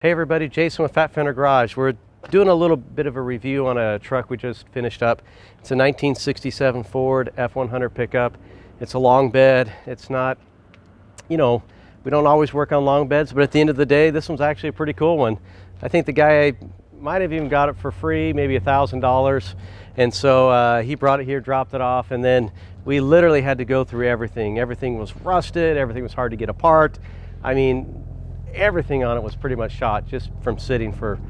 Hey everybody, Jason with Fender Garage. We're doing a little bit of a review on a truck we just finished up. It's a 1967 Ford F100 pickup. It's a long bed. It's not, we don't always work on long beds, but at the end of the day, this one's actually a pretty cool one. I think the guy might have even got it for free, maybe $1,000. And so he brought it here, dropped it off, and then we literally had to go through everything. Everything was rusted, everything was hard to get apart. I mean, everything on it was pretty much shot just from sitting for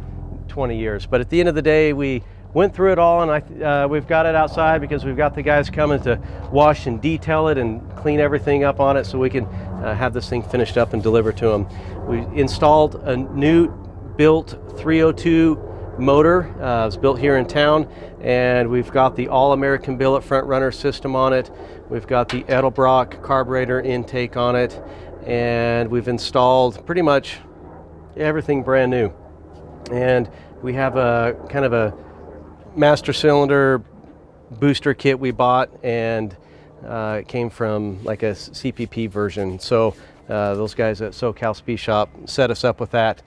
20 years. But at the end of the day, we went through it all, and we've got it outside because we've got the guys coming to wash and detail it and clean everything up on it so we can have this thing finished up and deliver to them. We installed a new built 302 motor. It was built here in town, and we've got the all-American billet front runner system on it. We've got the Edelbrock carburetor intake on it, and we've installed pretty much everything brand new. And we have a kind of a master cylinder booster kit we bought, and it came from like a CPP version. So those guys at SoCal Speed Shop set us up with that.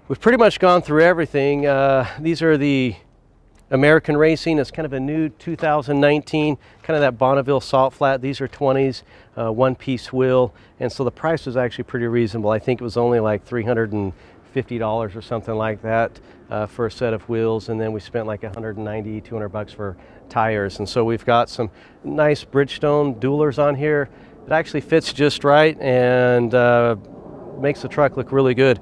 We've pretty much gone through everything. These are the American Racing. It's kind of a new 2019, kind of that Bonneville salt flat. These are 20s, one-piece wheel, and so the price was actually pretty reasonable. I think it was only like $350 or something like that for a set of wheels, and then we spent like $190, $200 for tires. And so we've got some nice Bridgestone dualers on here. It actually fits just right and makes the truck look really good.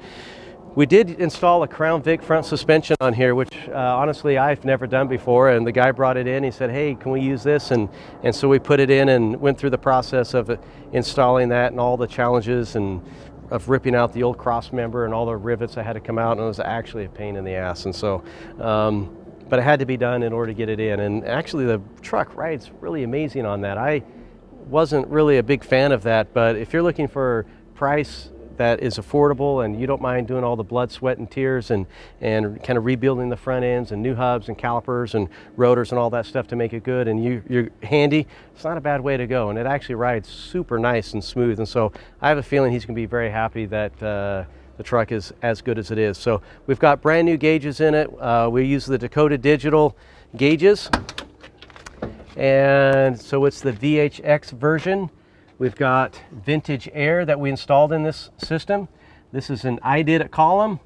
We did install a Crown Vic front suspension on here, which honestly I've never done before, and the guy brought it in. He said, hey, can we use this? And so we put it in and went through the process of installing that and all the challenges and of ripping out the old cross member and all the rivets that had to come out, and it was actually a pain in the ass. And so, but it had to be done in order to get it in. And actually the truck rides really amazing on that. I wasn't really a big fan of that, but if you're looking for price that is affordable and you don't mind doing all the blood, sweat, and tears and kind of rebuilding the front ends and new hubs and calipers and rotors and all that stuff to make it good, and you're handy, it's not a bad way to go. And it actually rides super nice and smooth. And so I have a feeling he's going to be very happy that the truck is as good as it is. So we've got brand new gauges in it. We use the Dakota Digital gauges. And so it's the VHX version. We've got vintage air that we installed in this system. This is an I did it column,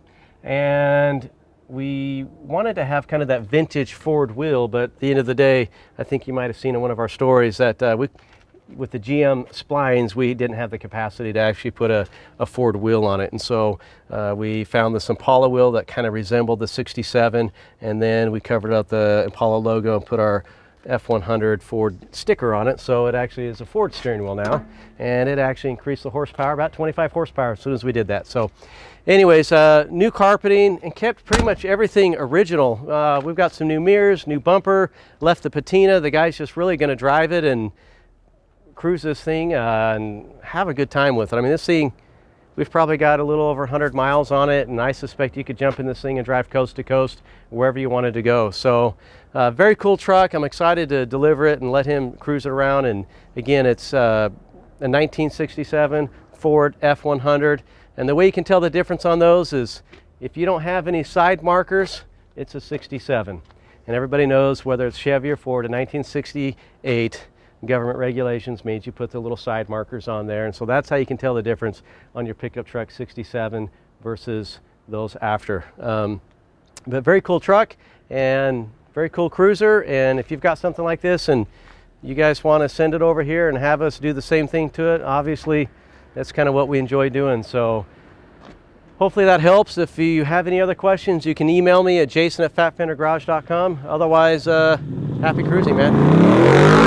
and we wanted to have kind of that vintage Ford wheel, but at the end of the day, I think you might have seen in one of our stories that with the GM splines, we didn't have the capacity to actually put a Ford wheel on it. And so we found this Impala wheel that kind of resembled the 67, and then we covered up the Impala logo and put our F100 Ford sticker on it, so it actually is a Ford steering wheel now, and it actually increased the horsepower about 25 horsepower as soon as we did that. So anyways, new carpeting, and kept pretty much everything original. We've got some new mirrors, new bumper, left the patina. The guy's just really going to drive it and cruise this thing and have a good time with it. I mean, this thing, we've probably got a little over 100 miles on it, and I suspect you could jump in this thing and drive coast to coast wherever you wanted to go. So very cool truck. I'm excited to deliver it and let him cruise it around. And again, it's a 1967 Ford F100. And the way you can tell the difference on those is if you don't have any side markers, it's a 67. And everybody knows whether it's Chevy or Ford, in 1968, government regulations made you put the little side markers on there. And so that's how you can tell the difference on your pickup truck 67 versus those after. But very cool truck and very cool cruiser. And if you've got something like this and you guys want to send it over here and have us do the same thing to it, obviously that's kind of what we enjoy doing. So hopefully that helps. If you have any other questions, you can email me at jason@fatfendergarage.com. Otherwise, happy cruising, man.